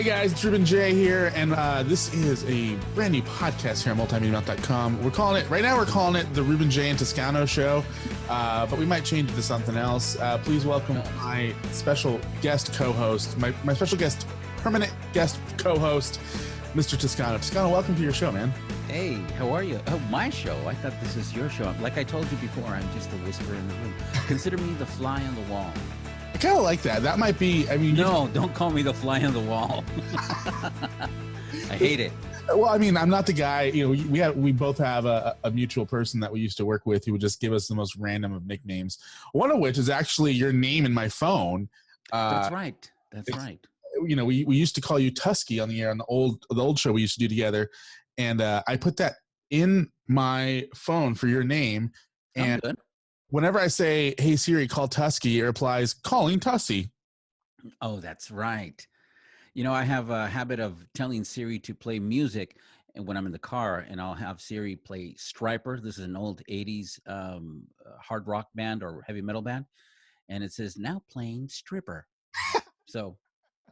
Hey guys, it's Ruben Jay here, and this is a brand new podcast here on multimediamount.com. We're calling it the Ruben Jay Toscano Show, but we might change it to something else. Please welcome my special guest co-host, my special guest, permanent guest co-host, Mr. Toscano. Toscano, welcome to your show, man. Hey, how are you? Oh, my show. I thought this is your show. Like I told you before, I'm just a whisper in the room. Consider me the fly on the wall. I kind of like that. That might be, I mean... No, don't call me the fly on the wall. I hate it. Well, I mean, I'm not the guy, you know, we both have a mutual person that we used to work with who would just give us the most random of nicknames. One of which is actually your name in my phone. That's right. That's right. You know, we used to call you Tusky on the air on the old show we used to do together. And I put that in my phone for your name. And good. Whenever I say, hey, Siri, call Tusky, it replies, calling Tussie. Oh, that's right. You know, I have a habit of telling Siri to play music when I'm in the car, and I'll have Siri play Striper. This is an old 80s hard rock band or heavy metal band. And it says, now playing Stripper. So,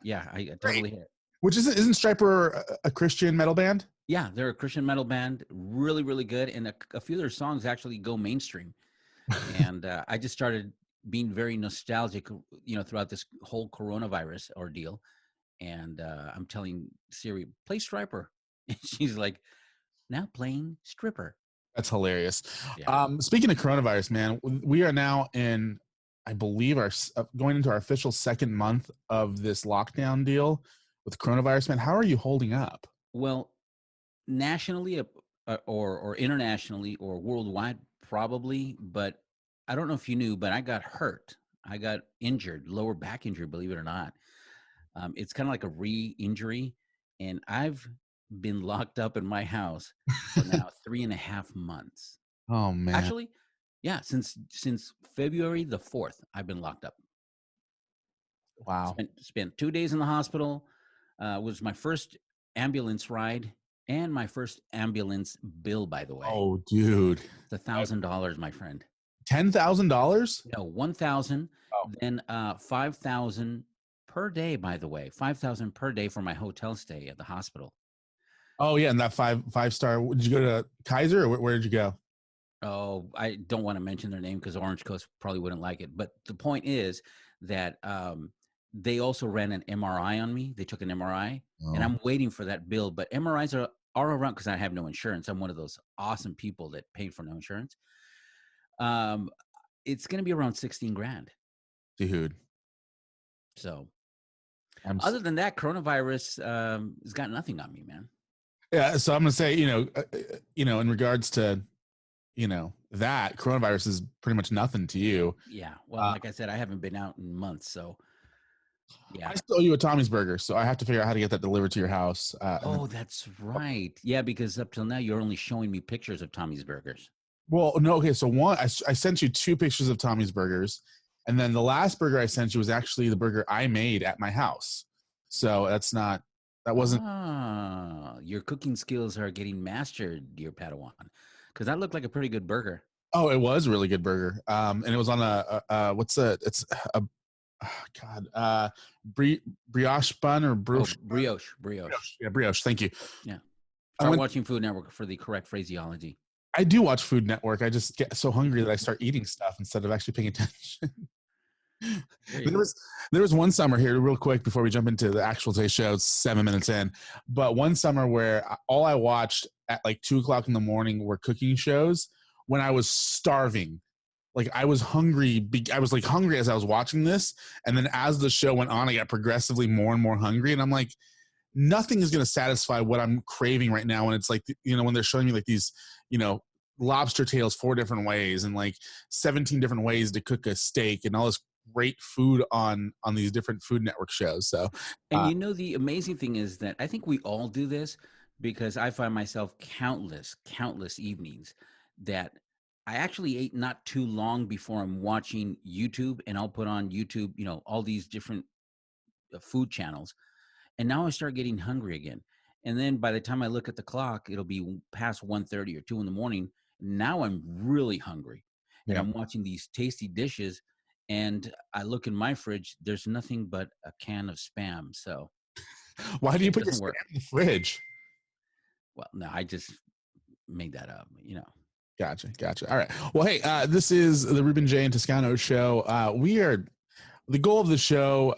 yeah, I totally hit it. Which isn't Striper a Christian metal band? Yeah, they're a Christian metal band. Really, really good. And a few of their songs actually go mainstream. And I just started being very nostalgic, you know, throughout this whole coronavirus ordeal. And I'm telling Siri, play Striper. And she's like, now playing Stripper. That's hilarious. Yeah. Speaking of coronavirus, man, we are now in, I believe, going into our official second month of this lockdown deal with coronavirus, man. How are you holding up? Well, nationally or internationally or worldwide, probably, but I don't know if you knew, but I got hurt. I got injured, lower back injury, believe it or not. It's kind of like a re-injury, and I've been locked up in my house for now 3.5 months. Oh man! Actually, yeah, since February the 4th, I've been locked up. Wow! Spent 2 days in the hospital. Was my first ambulance ride. And my first ambulance bill, by the way. Oh, dude. It's $1,000, my friend. $10,000? No, $1,000. Oh. Then $5,000 per day, by the way. $5,000 per day for my hotel stay at the hospital. Oh, yeah. And that five star, did you go to Kaiser or where did you go? Oh, I don't want to mention their name because Orange Coast probably wouldn't like it. But the point is that they also ran an MRI on me. They took an MRI, and I'm waiting for that bill. But MRIs are around because I have no insurance. I'm one of those awesome people that paid for no insurance. It's going to be around 16 grand. Dude. So other than that, coronavirus has got nothing on me, man. Yeah. So I'm going to say, in regards to, that coronavirus is pretty much nothing to you. Yeah. Well, like I said, I haven't been out in months. So yeah. I still owe you a Tommy's Burger, so I have to figure out how to get that delivered to your house. That's right. Yeah, because up till now, you're only showing me pictures of Tommy's Burgers. Well, no, okay. So I sent you 2 pictures of Tommy's Burgers, and then the last burger I sent you was actually the burger I made at my house. So that wasn't. Your cooking skills are getting mastered, dear Padawan, because that looked like a pretty good burger. Oh, it was a really good burger. And it was on brioche bun or brioche. Brioche. Yeah, brioche. Thank you. Yeah. Start watching Food Network for the correct phraseology. I do watch Food Network. I just get so hungry that I start eating stuff instead of actually paying attention. There was one summer here, real quick, before we jump into the actual today's show. It's 7 minutes in, but one summer where all I watched at like 2:00 in the morning were cooking shows when I was starving. Like I was hungry. I was like hungry as I was watching this. And then as the show went on, I got progressively more and more hungry. And I'm like, nothing is going to satisfy what I'm craving right now. And it's like, when they're showing me like these, lobster tails 4 different ways and like 17 different ways to cook a steak and all this great food on these different Food Network shows. So, and the amazing thing is that I think we all do this because I find myself countless evenings that I actually ate not too long before I'm watching YouTube, and I'll put on YouTube, all these different food channels. And now I start getting hungry again. And then by the time I look at the clock, it'll be past 1:30 or 2 in the morning. Now I'm really hungry. And I'm watching these tasty dishes, and I look in my fridge, there's nothing but a can of Spam. So Why do you It put your doesn't spam work. in the fridge? Well, no, I just made that up. Gotcha. All right. Well, hey, this is the Ruben Jay and Toscano Show. The goal of the show,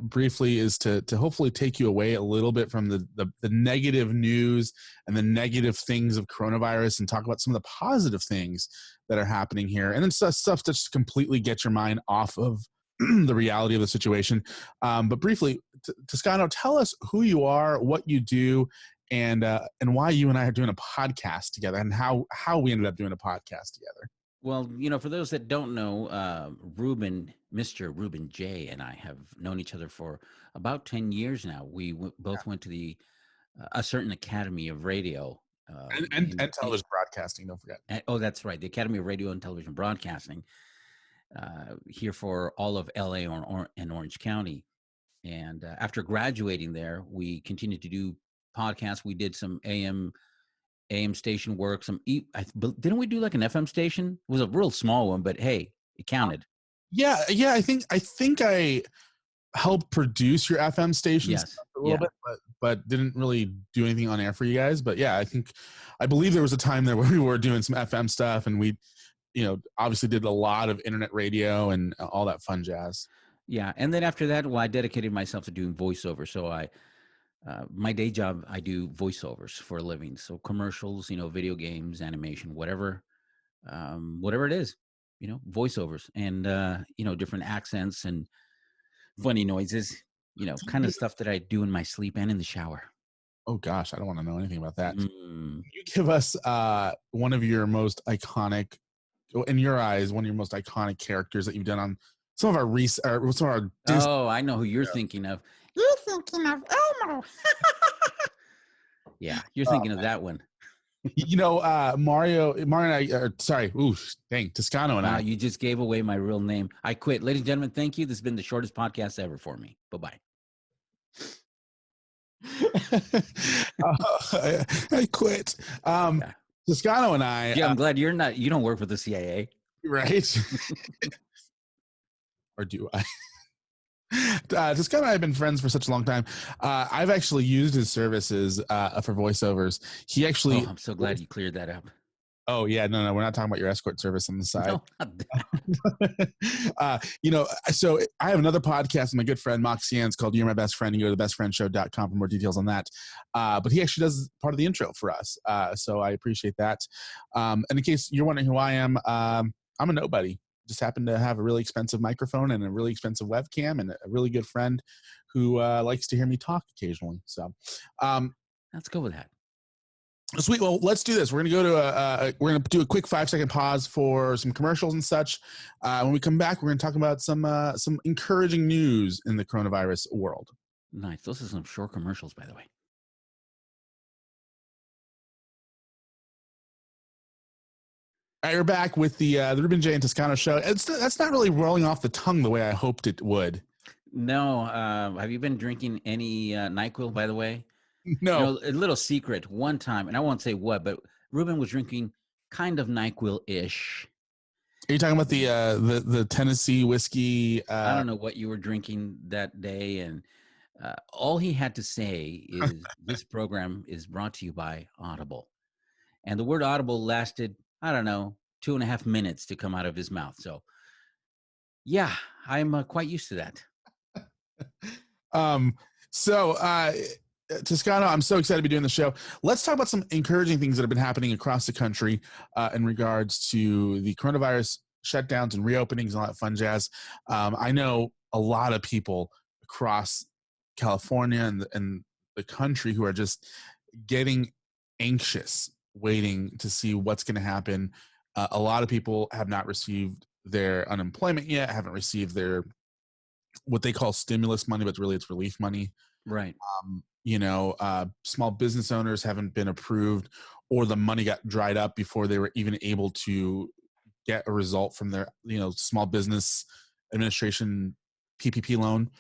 briefly, is to hopefully take you away a little bit from the negative news and the negative things of coronavirus, and talk about some of the positive things that are happening here, and then stuff to just completely get your mind off of the reality of the situation. But briefly, Toscano, tell us who you are, what you do, and why you and I are doing a podcast together, and how we ended up doing a podcast together. Well, for those that don't know, Mr. Ruben Jay and I have known each other for about 10 years now. We both went to a certain Academy of Radio. And television broadcasting, don't forget. Oh, that's right. The Academy of Radio and Television Broadcasting, here for all of LA and Orange County. And after graduating there, we continued to do podcasts. We did some AM station work. Didn't we do like an FM station? It was a real small one, but hey, it counted. Yeah. I think I helped produce your FM station Yes. a little bit, but didn't really do anything on air for you guys. But yeah, I believe there was a time there where we were doing some FM stuff, and we, obviously did a lot of internet radio and all that fun jazz. Yeah, and then after that, I dedicated myself to doing voiceover. So my day job, I do voiceovers for a living. So commercials, video games, animation, whatever it is, voiceovers, and different accents and funny noises, kind of stuff that I do in my sleep and in the shower. Oh gosh, I don't want to know anything about that. Can you give us one of your most iconic, in your eyes, one of your most iconic characters that you've done on some of our Disney? Oh, I know who you're thinking of. You're thinking of Elmo. Yeah, you're thinking of that one. Mario and I, Toscano and I. You just gave away my real name. I quit. Ladies and gentlemen, thank you. This has been the shortest podcast ever for me. Bye-bye. I quit. Toscano and I. Yeah, I'm glad you don't work for the CIA. Right? Or do I? Toscano and I have been friends for such a long time. I've actually used his services for voiceovers. He actually. Oh, I'm so glad you cleared that up. Oh yeah, no, we're not talking about your escort service on the side. No, So I have another podcast with my good friend Moxie. It's called "You're My Best Friend." You go to thebestfriendshow.com for more details on that. But he actually does part of the intro for us, so I appreciate that. And in case you're wondering who I am, I'm a nobody. Just happen to have a really expensive microphone and a really expensive webcam, and a really good friend who likes to hear me talk occasionally. So let's go with that. Sweet. Well, let's do this. We're gonna go to we're gonna do a quick 5-second pause for some commercials and such. When we come back, we're gonna talk about some encouraging news in the coronavirus world. Nice. Those are some short commercials, by the way. All right, we're back with the Ruben Jay and Toscano Show. That's not really rolling off the tongue the way I hoped it would. No. Have you been drinking any NyQuil, by the way? No. A little secret. One time, and I won't say what, but Ruben was drinking kind of NyQuil-ish. Are you talking about the Tennessee whiskey? I don't know what you were drinking that day, and all he had to say is, "This program is brought to you by Audible," and the word "Audible" lasted, I don't know, 2.5 minutes to come out of his mouth. So, yeah, I'm quite used to that. Toscano, I'm so excited to be doing the show. Let's talk about some encouraging things that have been happening across the country in regards to the coronavirus shutdowns and reopenings and all that fun jazz. I know a lot of people across California and the country who are just getting anxious, waiting to see what's going to happen. A lot of people have not received their unemployment yet, haven't received their what they call stimulus money, but really it's relief money. Right. Small business owners haven't been approved, or the money got dried up before they were even able to get a result from their, Small Business Administration PPP loan.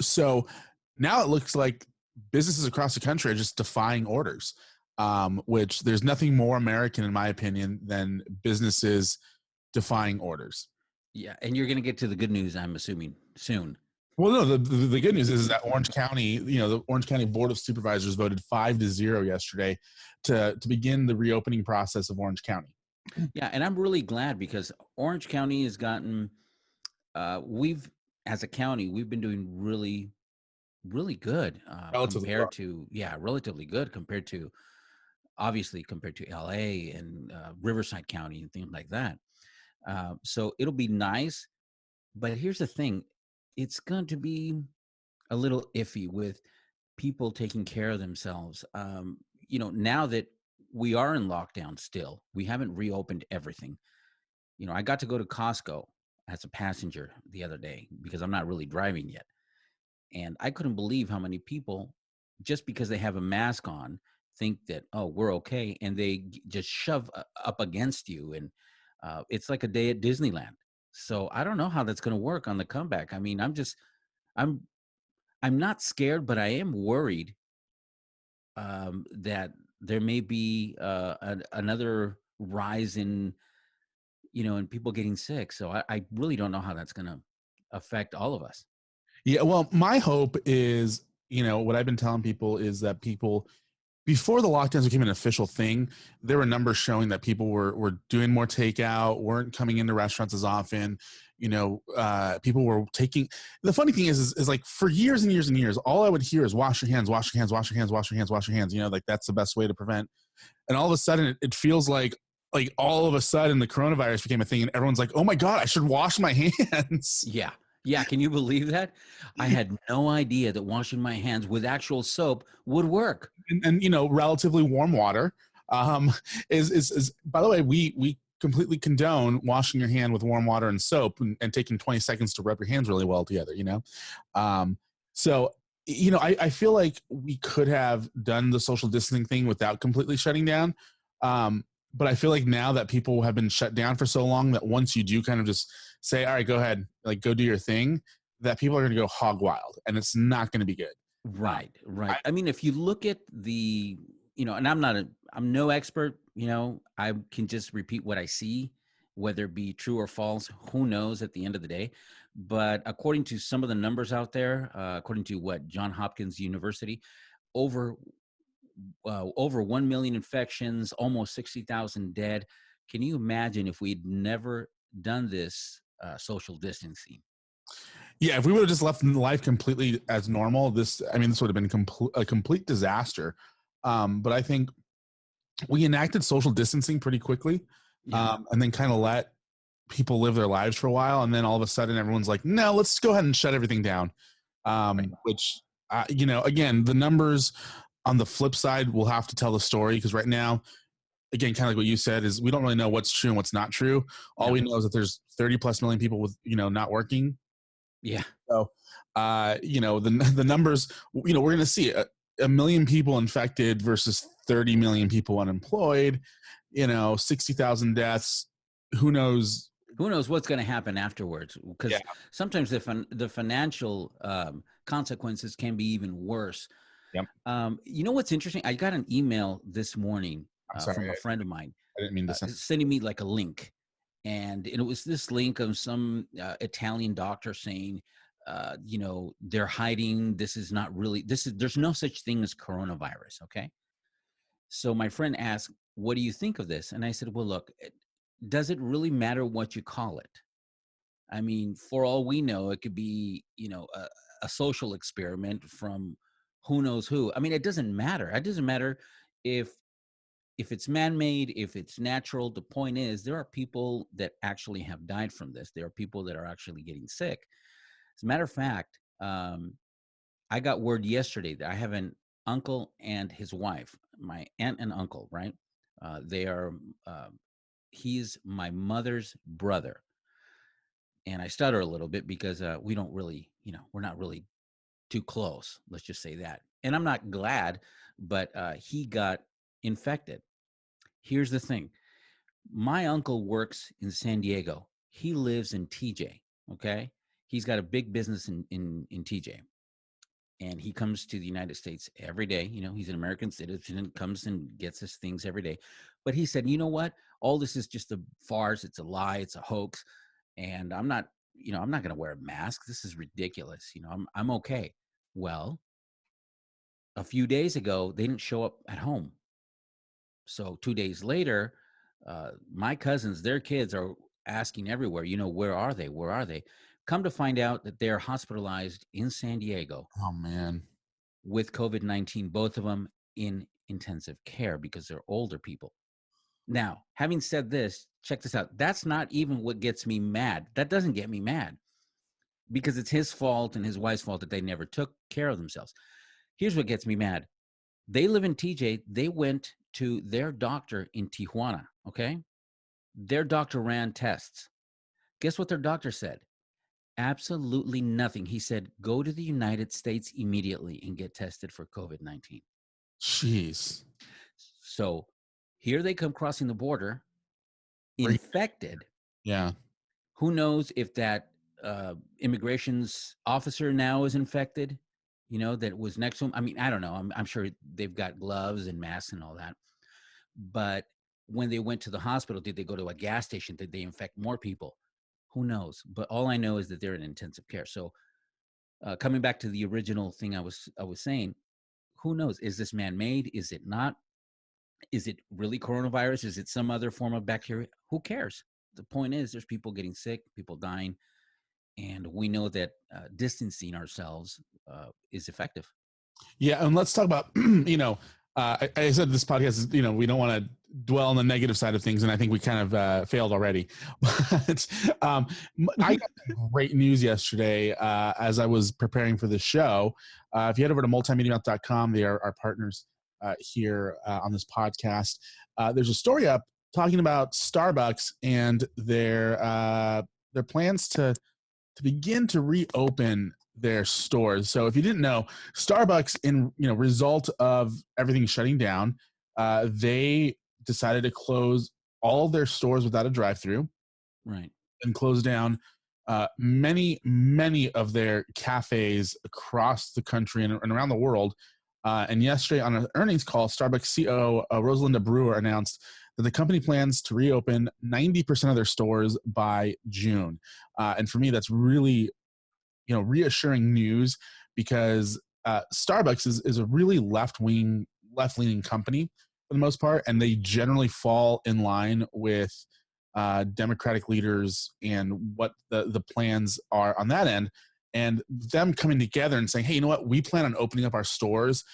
So now it looks like businesses across the country are just defying orders, which there's nothing more American, in my opinion, than businesses defying orders. Yeah, and you're going to get to the good news, I'm assuming, soon. Well, no, the good news is that Orange County, the Orange County Board of Supervisors voted 5-0 yesterday to begin the reopening process of Orange County. Yeah, and I'm really glad because Orange County has gotten we've as a county we've been doing really good Relatively well. compared to relatively good compared to obviously compared to LA and Riverside County and things like that. So it'll be nice, but here's the thing: it's going to be a little iffy with people taking care of themselves. Now that we are in lockdown still, we haven't reopened everything. I got to go to Costco as a passenger the other day because I'm not really driving yet. And I couldn't believe how many people, just because they have a mask on, think that, oh, we're okay. And they just shove up against you. And it's like a day at Disneyland. So I don't know how that's going to work on the comeback. I mean, I'm, I'm not scared, but I am worried that there may be another rise in, in people getting sick. So I really don't know how that's going to affect all of us. Yeah, well, my hope is, what I've been telling people is that people, before the lockdowns became an official thing, there were numbers showing that people were doing more takeout, weren't coming into restaurants as often. People were taking. The funny thing is like for years and years and years, all I would hear is wash your hands, wash your hands, wash your hands, wash your hands, wash your hands. Like that's the best way to prevent. And all of a sudden, it feels like all of a sudden the coronavirus became a thing, and everyone's like, "Oh my god, I should wash my hands." Yeah. Yeah. Can you believe that? I had no idea that washing my hands with actual soap would work. And relatively warm water is by the way, we completely condone washing your hand with warm water and soap and taking 20 seconds to rub your hands really well together. um, so I feel like we could have done the social distancing thing without completely shutting down. But I feel like now that people have been shut down for so long, that once you do kind of just say, all right, go ahead, like go do your thing, that people are going to go hog wild, and it's not going to be good. Right. Right. I mean, if you look at and I'm no expert, I can just repeat what I see, whether it be true or false, who knows at the end of the day. But according to some of the numbers out there, according to what John Hopkins University, over over 1 million infections, almost 60,000 dead. Can you imagine if we'd never done this social distancing? Yeah, if we would have just left life completely as normal, this would have been a complete disaster. But I think we enacted social distancing pretty quickly, Yeah. and then kind of let people live their lives for a while, and then all of a sudden everyone's like, no, let's go ahead and shut everything down. Right. Which again, the numbers on the flip side will have to tell the story, because right now, again, kind of like what you said, is we don't really know what's true and what's not true. All No. we know is that there's 30 plus million people with not working. Yeah. So the numbers, we're going to see a million people infected versus 30 million people unemployed, 60,000 deaths. Who knows? Who knows what's going to happen afterwards? Because sometimes the financial consequences can be even worse. Yep. You know what's interesting? I got an email this morning from a friend of mine. I didn't mean to send sending me like a link, and it was this link of some Italian doctor saying, they're hiding. This is not really. There's no such thing as coronavirus. Okay. So my friend asked, "What do you think of this?" And I said, "Well, look, does it really matter what you call it? I mean, for all we know, it could be, a social experiment from who knows who. I mean, it doesn't matter. It doesn't matter if it's man-made, if it's natural. The point is, there are people that actually have died from this. There are people that are actually getting sick. As a matter of fact, I got word yesterday that I have an uncle and his wife, my aunt and uncle, right? They are, he's my mother's brother. And I stutter a little bit because we don't really, we're not really too close. Let's just say that. And I'm not glad, but he got infected. Here's the thing. My uncle works in San Diego. He lives in TJ. Okay. He's got a big business in TJ. And he comes to the United States every day. He's an American citizen, comes and gets his things every day. But he said, you know what? All this is just a farce. It's a lie. It's a hoax. And I'm not, I'm not going to wear a mask. This is ridiculous. I'm okay. Well, a few days ago, they didn't show up at home. So 2 days later, my cousins, their kids are asking everywhere, where are they? Where are they? Come to find out that they're hospitalized in San Diego Oh man. with COVID-19, both of them in intensive care because they're older people. Now, having said this, check this out. That's not even what gets me mad. That doesn't get me mad because it's his fault and his wife's fault that they never took care of themselves. Here's what gets me mad. They live in TJ. They went to their doctor in Tijuana, okay? Their doctor ran tests. Guess what their doctor said? Absolutely nothing. He said, go to the United States immediately and get tested for COVID-19. Jeez. So here they come crossing the border, infected. Yeah. Who knows if that immigration's officer now is infected, that was next to him. I mean, I don't know. I'm sure they've got gloves and masks and all that. But when they went to the hospital, did they go to a gas station? Did they infect more people? Who knows? But all I know is that they're in intensive care. So coming back to the original thing I was saying, who knows? Is this man-made? Is it not? Is it really coronavirus? Is it some other form of bacteria? Who cares? The point is there's people getting sick, people dying, and we know that distancing ourselves is effective. Yeah, and let's talk about, I said this podcast is, we don't want to dwell on the negative side of things, and I think we kind of failed already. But I got great news yesterday as I was preparing for the show. If you head over to multimediamouth.com, they are our partners here on this podcast. There's a story up talking about Starbucks and their plans to begin to reopen their stores. So if you didn't know, Starbucks, in result of everything shutting down, they decided to close all their stores without a drive-through, right, and close down many of their cafes across the country and around the world. And yesterday on an earnings call, Starbucks CEO Rosalinda Brewer announced that the company plans to reopen 90% of their stores by June. And for me, that's really reassuring news because Starbucks is a really left-leaning company for the most part, and they generally fall in line with Democratic leaders and what the plans are on that end. And them coming together and saying, hey, you know what? We plan on opening up our stores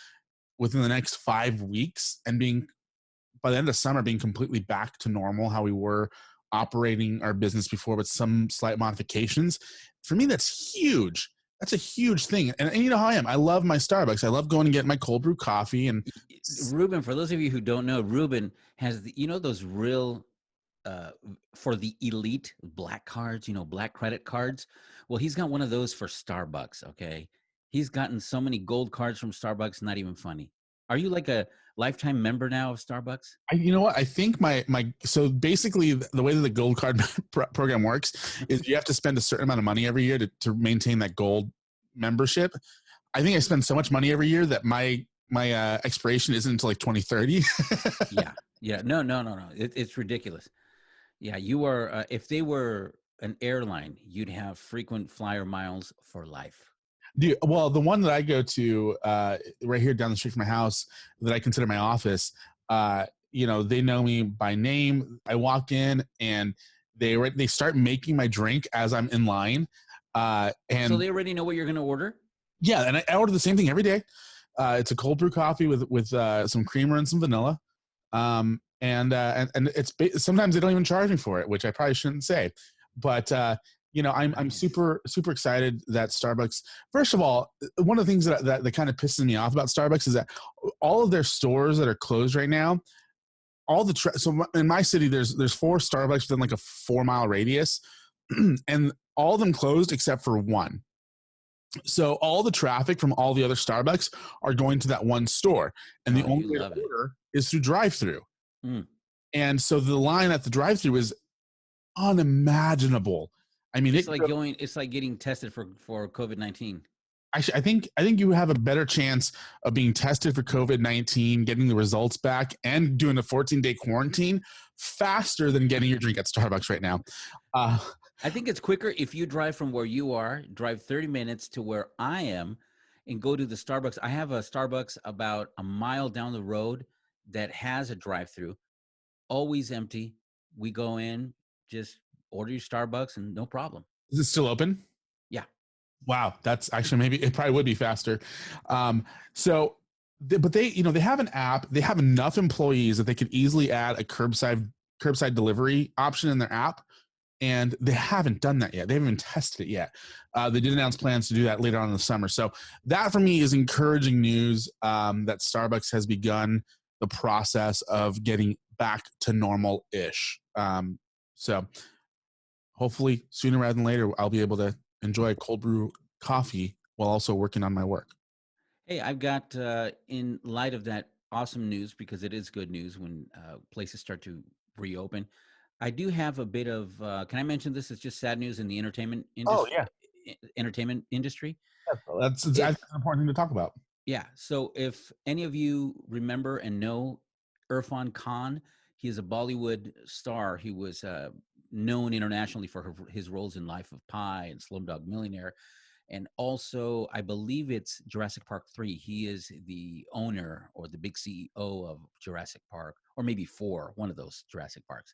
within the next 5 weeks and being, by the end of summer, being completely back to normal, how we were operating our business before with some slight modifications. For me, that's huge. That's a huge thing. And you know how I am. I love my Starbucks. I love going and getting my cold brew coffee. And Ruben, for those of you who don't know, Ruben has those real for the elite black cards, black credit cards. Well, he's got one of those for Starbucks. Okay. He's gotten so many gold cards from Starbucks. Not even funny. Are you like a lifetime member now of Starbucks? You know what? I think so basically the way that the gold card program works is you have to spend a certain amount of money every year to maintain that gold membership. I think I spend so much money every year that my expiration isn't until like 2030. Yeah. No. It's ridiculous. Yeah. You are, if they were an airline, you'd have frequent flyer miles for life. Well, the one that I go to right here down the street from my house that I consider my office, they know me by name. I walk in and they start making my drink as I'm in line. And so they already know what you're going to order? Yeah, and I order the same thing every day. It's a cold brew coffee with some creamer and some vanilla. And it's sometimes they don't even charge me for it, which I probably shouldn't say. But I'm super excited that Starbucks. First of all, one of the things that kind of pisses me off about Starbucks is that all of their stores that are closed right now, so in my city, there's 4 Starbucks within like a 4-mile radius, and all of them closed except for one. So all the traffic from all the other Starbucks are going to that one store, and the only way to order is through drive-through. Mm. And so the line at the drive-through is unimaginable. I mean, it's like getting tested for COVID-19. Actually, I think you have a better chance of being tested for COVID-19, getting the results back, and doing a 14-day quarantine faster than getting your drink at Starbucks right now. I think it's quicker if you drive from where you are, drive 30 minutes to where I am, and go to the Starbucks. I have a Starbucks about a mile down the road that has a drive-through, always empty. We go in, just order your Starbucks, and no problem. Is it still open? Yeah. Wow, that's actually maybe it probably would be faster. So, but they, they have an app. They have enough employees that they could easily add a curbside delivery option in their app, and they haven't done that yet. They haven't even tested it yet. They did announce plans to do that later on in the summer. So that for me is encouraging news that Starbucks has begun the process of getting back to normal-ish. So hopefully sooner rather than later, I'll be able to enjoy a cold brew coffee while also working on my work. Hey, I've got, in light of that awesome news, because it is good news when places start to reopen, I do have a bit of, can I mention this? It's just sad news in the entertainment Oh, industry. yeah. Entertainment industry. That's an important thing to talk about. Yeah. So if any of you remember and know Irrfan Khan, he is a Bollywood star. He was known internationally for his roles in Life of Pi and Slumdog Millionaire. And also, I believe it's Jurassic Park 3. He is the owner or the big CEO of Jurassic Park, or maybe 4, one of those Jurassic Parks.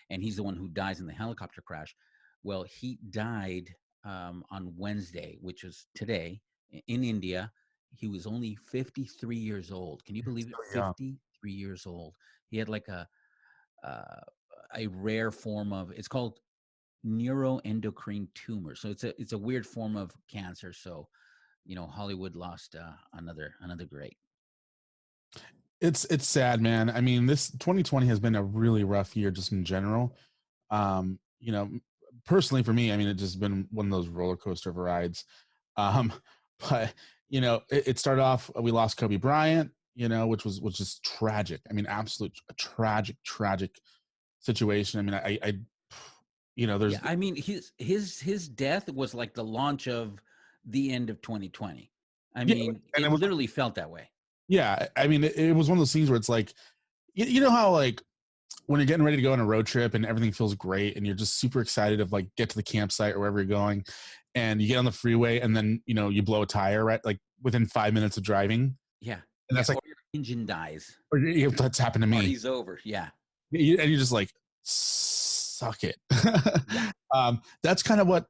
And he's the one who dies in the helicopter crash. Well, he died on Wednesday, which was today, in India. He was only 53 years old. Can you believe it? 53 years old. He had like a rare form of, it's called neuroendocrine tumor. So it's a weird form of cancer. So, Hollywood lost another great. It's sad, man. I mean, this 2020 has been a really rough year just in general. Personally for me, I mean, it's just been one of those roller coaster of rides. But it started off, we lost Kobe Bryant, which was just tragic. I mean, absolute tragic situation. I mean, there's, yeah, I mean, his death was like the launch of the end of 2020. I mean, and it literally felt that way. Yeah, I mean, it was one of those things where it's like, you know how like when you're getting ready to go on a road trip and everything feels great and you're just super excited to like get to the campsite or wherever you're going, and you get on the freeway and then you blow a tire right like within 5 minutes of driving. Yeah, and that's like, or your engine dies. Or that's happened to me. Party's over. Yeah, and you're just like, suck it. Yeah. That's kind of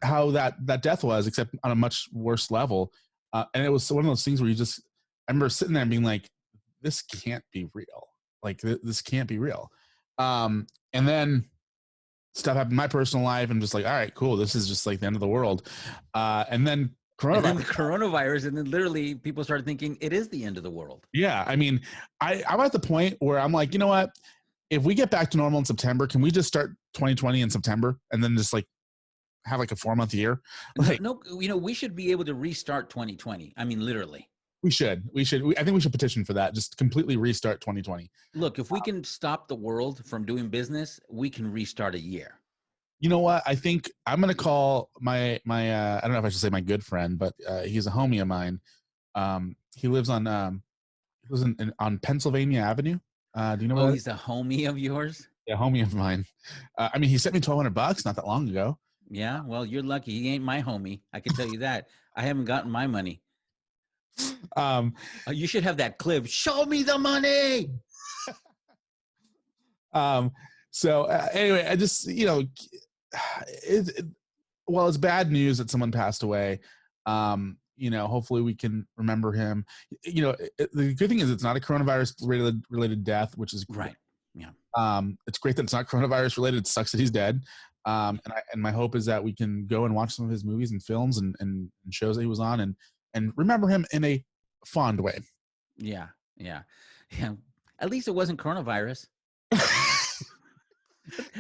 how that death was, except on a much worse level. And it was one of those things where I remember sitting there and being like, this can't be real. Like this can't be real. And then stuff happened in my personal life and just like, all right, cool. This is just like the end of the world. And then coronavirus. And then literally people started thinking it is the end of the world. Yeah. I mean, I'm at the point where I'm like, you know what? If we get back to normal in September, can we just start 2020 in September and then just like have like a 4-month year? Like, no, we should be able to restart 2020. I mean, literally. We should. I think we should petition for that. Just completely restart 2020. Look, if we can stop the world from doing business, we can restart a year. You know what? I think I'm going to call my I don't know if I should say my good friend, but he's a homie of mine. He lives on on Pennsylvania Avenue. Do you know? Oh, he's a homie of yours? Yeah, homie of mine. I mean, he sent me $1,200 not that long ago. Yeah, well, you're lucky. He ain't my homie. I can tell you that. I haven't gotten my money. You should have that clip. Show me the money. So anyway, I just it's bad news that someone passed away. Hopefully we can remember him. The good thing is it's not a coronavirus related death, which is right. Yeah. It's great that it's not coronavirus related. It sucks that he's dead. And my hope is that we can go and watch some of his movies and films and shows that he was on and remember him in a fond way. Yeah. At least it wasn't coronavirus. That's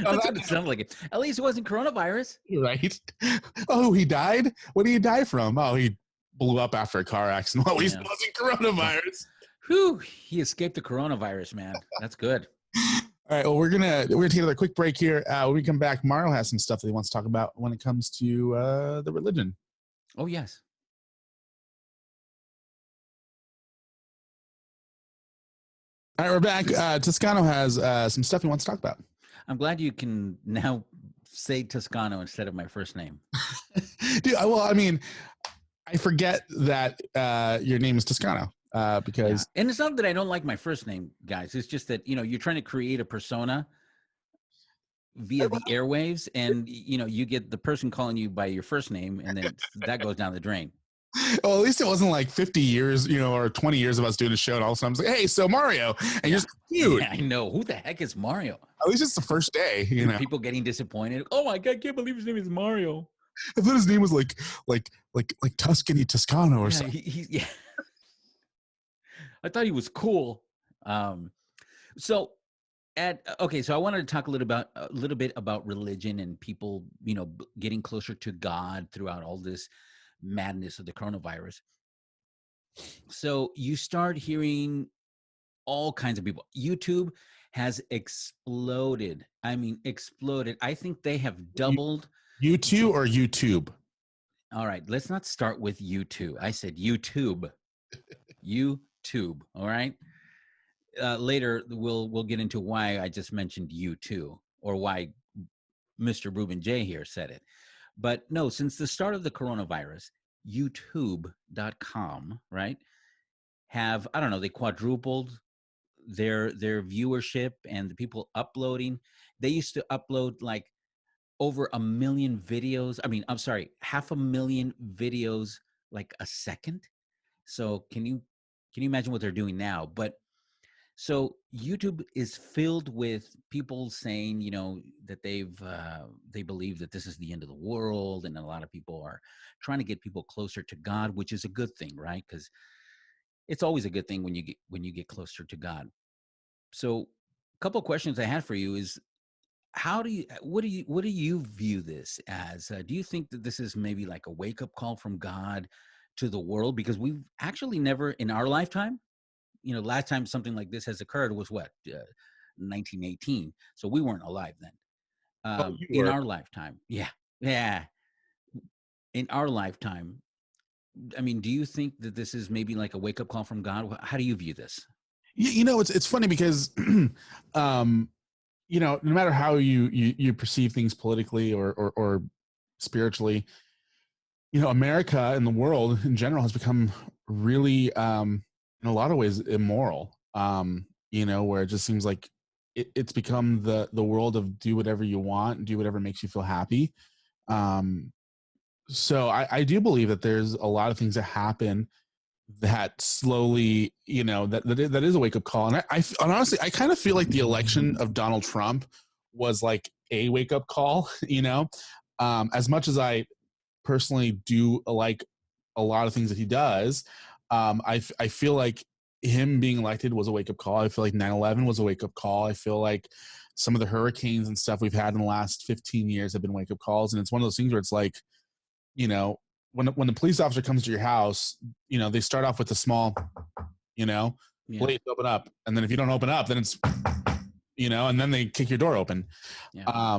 what it sounded like. At least it wasn't coronavirus. Right. Oh, he died? What did he die from? Oh, he blew up after a car accident. Well, at least it wasn't coronavirus. Whew, he escaped the coronavirus, man. That's good. All right, well, we're gonna take another quick break here. When we come back, Mario has some stuff that he wants to talk about when it comes to the religion. Oh, yes. All right, we're back. Toscano has some stuff he wants to talk about. I'm glad you can now say Toscano instead of my first name. Dude, well, I mean, I forget that your name is Toscano because And it's not that I don't like my first name, guys. It's just that, you're trying to create a persona via the airwaves, and you get the person calling you by your first name, and then that goes down the drain. well, at least it wasn't like 50 years, or 20 years of us doing a show, and all of a sudden I was like, hey, so Mario, and you're just dude. Yeah, I know. Who the heck is Mario? At least it's the first day, People getting disappointed. Oh my God, I can't believe his name is Mario. I thought his name was like Tuscany Toscano or something. Yeah. I thought he was cool. So I wanted to talk a little bit about religion and people, getting closer to God throughout all this madness of the coronavirus. So you start hearing all kinds of people. YouTube has exploded. I mean, exploded. I think they have doubled. YouTube or YouTube? All right, let's not start with YouTube. I said YouTube. YouTube. All right. Later, we'll get into why I just mentioned you too, or why Mr. Ruben Jay here said it. But no, since the start of the coronavirus, YouTube.com, right, have, I don't know, they quadrupled their viewership and the people uploading. They used to upload like over 1 million videos. I mean, I'm sorry, 500,000 videos like a second. So can you imagine what they're doing now? But so YouTube is filled with people saying, that they believe that this is the end of the world, and a lot of people are trying to get people closer to God, which is a good thing, right? Because it's always a good thing when you get closer to God. So, a couple of questions I had for you is, what do you view this as? Do you think that this is maybe like a wake up call from God to the world? Because we've actually never in our lifetime. Last time something like this has occurred was what, 1918. So we weren't alive then. In our lifetime. Yeah. Yeah. In our lifetime. I mean, do you think that this is maybe like a wake up call from God? How do you view this? It's funny because, no matter how you perceive things politically or spiritually, America and the world in general has become really, in a lot of ways, immoral. Where it just seems like it's become the world of do whatever you want, do whatever makes you feel happy. So I do believe that there's a lot of things that happen that slowly, that is a wake up call. And and honestly, I kind of feel like the election of Donald Trump was like a wake up call, as much as I personally do like a lot of things that he does. I feel like him being elected was a wake up call. I feel like 9/11 was a wake up call. I feel like some of the hurricanes and stuff we've had in the last 15 years have been wake up calls. And it's one of those things where it's like, when the police officer comes to your house, they start off with a small, please open up. And then if you don't open up, then it's, and then they kick your door open. Yeah.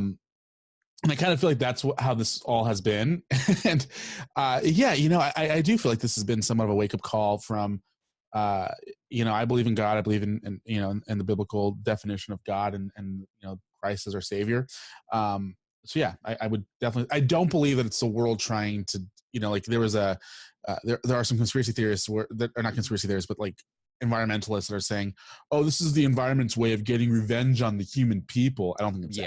And I kind of feel like that's how this all has been. And I do feel like this has been somewhat of a wake up call from, I believe in God. I believe in the biblical definition of God and Christ as our savior. So yeah, I would definitely, I don't believe that it's the world trying to, like there was there are some conspiracy theorists that are not conspiracy theorists, but like environmentalists that are saying, oh, this is the environment's way of getting revenge on the human people. I don't think it's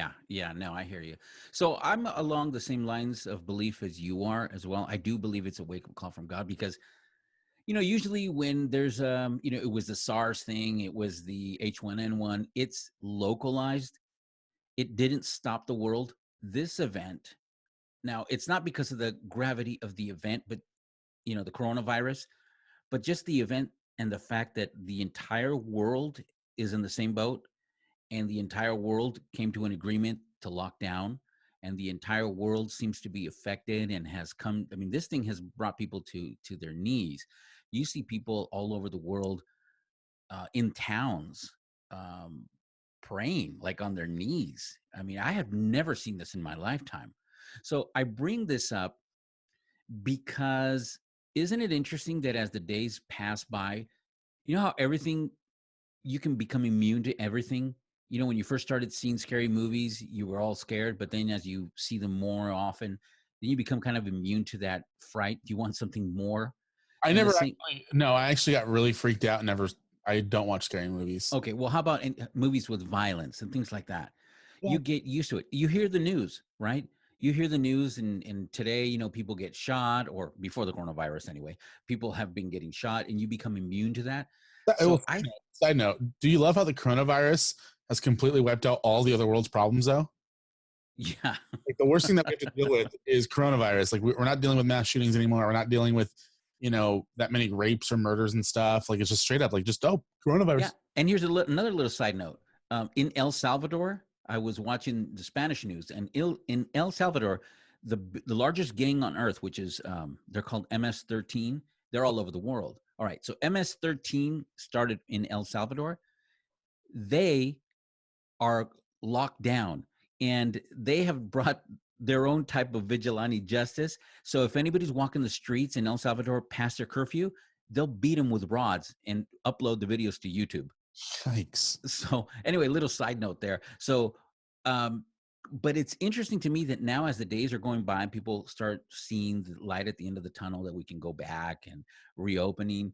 no, I hear you. So I'm along the same lines of belief as you are as well. I do believe it's a wake up call from God because, usually when there's, it was the SARS thing, it was the H1N1, it's localized. It didn't stop the world. This event, now it's not because of the gravity of the event, but, the coronavirus, but just the event and the fact that the entire world is in the same boat and the entire world came to an agreement to lock down and the entire world seems to be affected and has come. I mean, this thing has brought people to their knees. You see people all over the world in towns praying like on their knees. I mean, I have never seen this in my lifetime. So I bring this up because isn't it interesting that as the days pass by, how everything, you can become immune to everything, when you first started seeing scary movies, you were all scared, but then as you see them more often, then you become kind of immune to that fright. You want something more. I And the never same. actually. No, I actually got really freaked out. And never. I don't watch scary movies. Okay, well, how about in movies with violence and things like that? Yeah. You get used to it. You hear the news, right? You hear the news, and today, people get shot, or before the coronavirus anyway, people have been getting shot, and you become immune to that. Well, So I, side note, do you love how the coronavirus has completely wiped out all the other world's problems, though? yeah, Like the worst thing that we have to deal with is coronavirus. Like we're not dealing with mass shootings anymore. We're not dealing with, that many rapes or murders and stuff. Like it's just straight up like just coronavirus. yeah. And here's another little side note. In El Salvador, I was watching the Spanish news, and in El Salvador, the largest gang on earth, which is they're called MS-13. They're all over the world. All right, so MS-13 started in El Salvador. They are locked down, and they have brought their own type of vigilante justice. So if anybody's walking the streets in El Salvador past their curfew, they'll beat them with rods and upload the videos to YouTube. Yikes. So anyway, little side note there. So, but it's interesting to me that now as the days are going by and people start seeing the light at the end of the tunnel, that we can go back and reopening,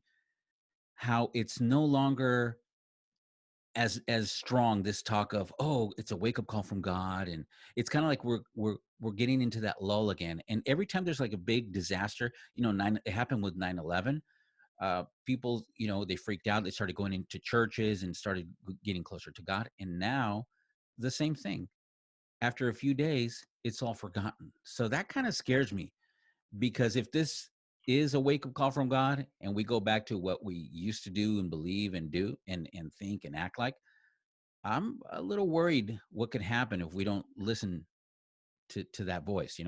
how it's no longer as strong, this talk of, oh, it's a wake-up call from God. And it's kind of like we're getting into that lull again. And every time there's like a big disaster, it happened with 9/11. People, they freaked out. They started going into churches and started getting closer to God. And now the same thing. After a few days, it's all forgotten. So that kind of scares me, because if this is a wake-up call from God and we go back to what we used to do and believe and do and think and act like, I'm a little worried what could happen if we don't listen to that voice,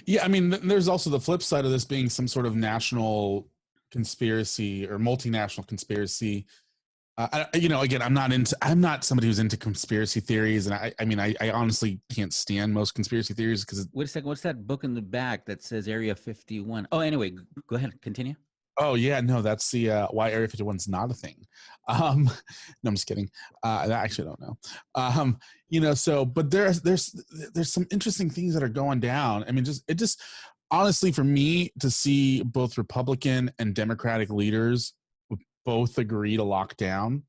Yeah, I mean, there's also the flip side of this being some sort of national conspiracy or multinational conspiracy. Again, I'm not somebody who's into conspiracy theories, and I honestly can't stand most conspiracy theories because. Wait a second, what's that book in the back that says Area 51? Oh, anyway, go ahead, continue. Oh yeah, no, that's the why Area 51 is not a thing. No, I'm just kidding. I actually don't know. So but there's some interesting things that are going down. I mean, it just honestly, for me to see both Republican and Democratic leaders both agree to lock down,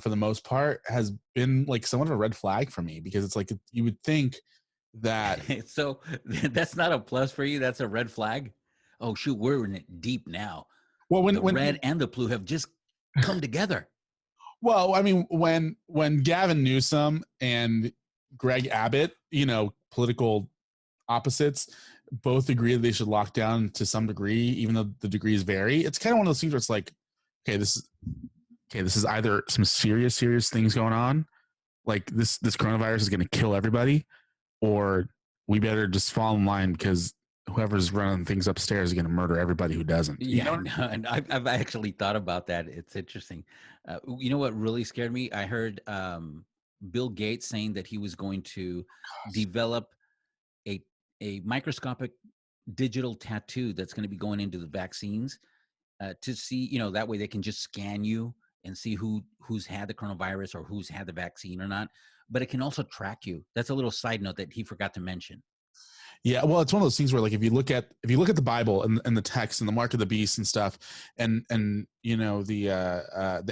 for the most part, has been like somewhat of a red flag for me, because it's like you would think that. So that's not a plus for you. That's a red flag. Oh shoot, we're in it deep now. Well, the red and the blue have just come together. Well, I mean, when Gavin Newsom and Greg Abbott, political opposites, both agree that they should lock down to some degree, even though the degrees vary, it's kind of one of those things where it's like, okay, this is either some serious things going on, like this coronavirus is going to kill everybody, or we better just fall in line because whoever's running things upstairs is going to murder everybody who doesn't. Yeah, no, and I've actually thought about that. It's interesting. You know what really scared me? I heard Bill Gates saying that he was going to develop a microscopic digital tattoo that's going to be going into the vaccines, to see, that way they can just scan you and see who's had the coronavirus or who's had the vaccine or not. But it can also track you. That's a little side note that he forgot to mention. Yeah, well, it's one of those things where, like, if you look at the Bible and the text and the mark of the beast and stuff, and the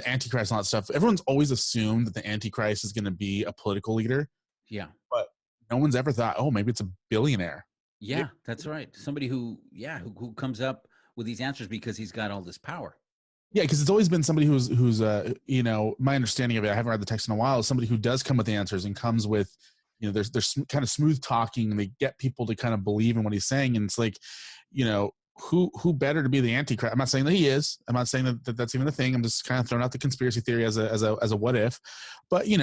Antichrist and all that stuff, everyone's always assumed that the Antichrist is going to be a political leader. Yeah, but no one's ever thought, oh, maybe it's a billionaire. Yeah, that's right. Somebody who comes up with these answers because he's got all this power. Yeah, because it's always been somebody who's my understanding of it, I haven't read the text in a while, is somebody who does come with the answers and comes with, there's kind of smooth talking, and they get people to kind of believe in what he's saying. And it's like, who better to be the Antichrist? I'm not saying that he is. I'm not saying that that's even a thing. I'm just kind of throwing out the conspiracy theory as a what if. But he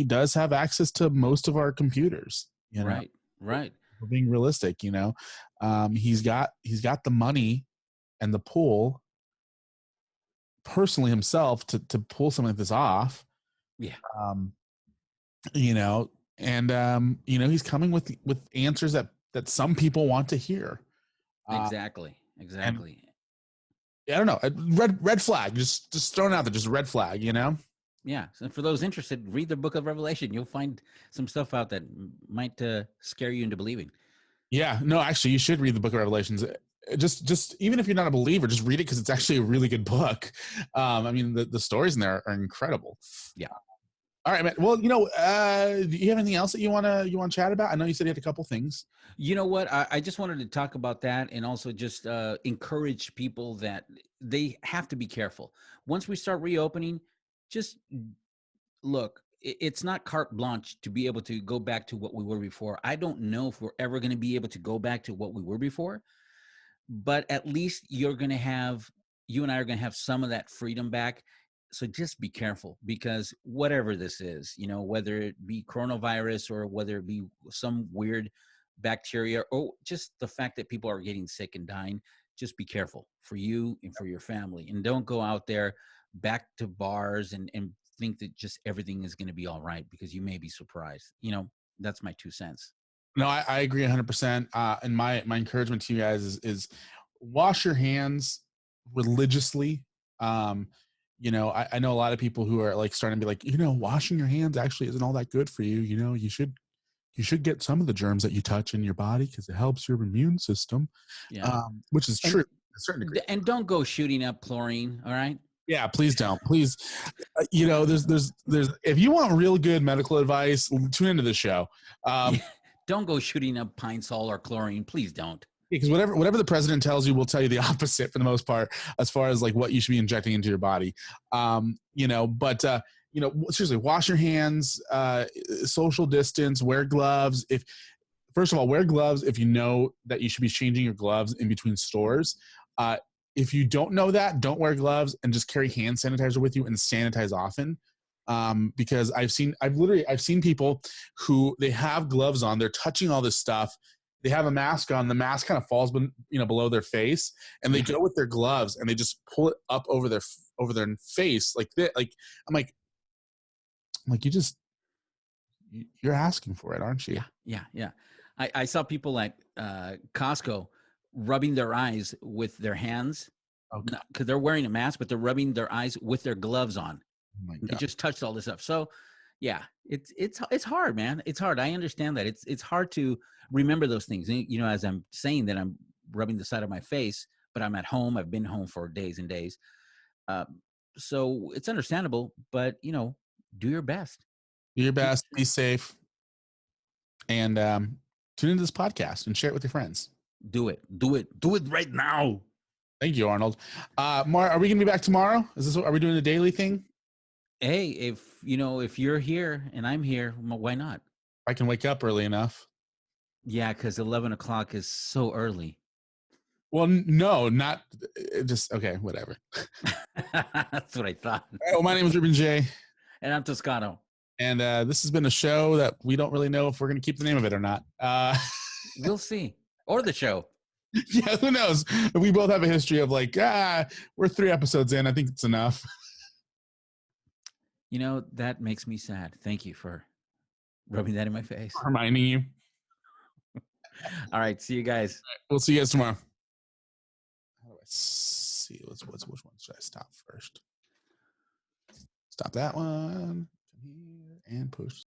does have access to most of our computers. Right. We're being realistic. He's got the money and the pull personally himself to pull something like this off. Yeah. He's coming with answers that some people want to hear. Exactly. I don't know. Red flag. Just throwing it out there. Just a red flag. You know. Yeah. So for those interested, read the book of Revelation. You'll find some stuff out that might scare you into believing. Yeah. No, actually, you should read the Book of Revelations. Just even if you're not a believer, just read it because it's actually a really good book. I mean, the stories in there are incredible. Yeah. All right, man. Well, do you have anything else that you wanna chat about? I know you said you had a couple things. You know what? I just wanted to talk about that and also just encourage people that they have to be careful. Once we start reopening, just look, it's not carte blanche to be able to go back to what we were before. I don't know if we're ever going to be able to go back to what we were before, but at least you and I are going to have some of that freedom back. So just be careful, because whatever this is, whether it be coronavirus or whether it be some weird bacteria or just the fact that people are getting sick and dying, just be careful for you and for your family. And don't go out there back to bars and think that just everything is going to be all right, because you may be surprised. That's my 2 cents. No, I agree 100%. And my encouragement to you guys is wash your hands religiously. I know a lot of people who are like starting to be like, washing your hands actually isn't all that good for you. You should get some of the germs that you touch in your body because it helps your immune system. Yeah. Which is true to a certain degree. And don't go shooting up chlorine. All right. Yeah, please don't. Please, there's if you want real good medical advice, tune into the show. Don't go shooting up pine sol or chlorine. Please don't. Because whatever the president tells you will tell you the opposite for the most part, as far as like what you should be injecting into your body. Seriously, wash your hands, social distance, wear gloves. First of all, wear gloves if you know that you should be changing your gloves in between stores. If you don't know that, don't wear gloves and just carry hand sanitizer with you and sanitize often. Because I've seen people who they have gloves on, they're touching all this stuff. They have a mask on. The mask kind of falls, below their face, and they go with their gloves and they just pull it up over their face like that. Like I'm like you're asking for it, aren't you? Yeah. I saw people at Costco rubbing their eyes with their hands, because they're wearing a mask, but they're rubbing their eyes with their gloves on. Oh my God. They just touched all this stuff. So yeah, it's hard, man. It's hard. I understand that. It's hard to remember those things. As I'm saying that, I'm rubbing the side of my face, but I'm at home. I've been home for days and days. So it's understandable, but do your best. Do your best. Be safe. And tune into this podcast and share it with your friends. Do it right now. Thank you, Arnold. Mar, are we gonna be back tomorrow? Are we doing a daily thing? Hey, if you're here and I'm here, why not? I can wake up early enough. Yeah, because 11 o'clock is so early. Well, no, not just okay. Whatever. That's what I thought. All right, well, my name is Ruben Jay, and I'm Toscano. And this has been a show that we don't really know if we're going to keep the name of it or not. We'll see. Or the show. Yeah, who knows? We both have a history of like, we're 3 episodes in. I think it's enough. That makes me sad. Thank you for rubbing that in my face. Reminding you. All right. See you guys. Right, we'll see you guys tomorrow. How do I see? Which one should I stop first? Stop that one. Come here and push.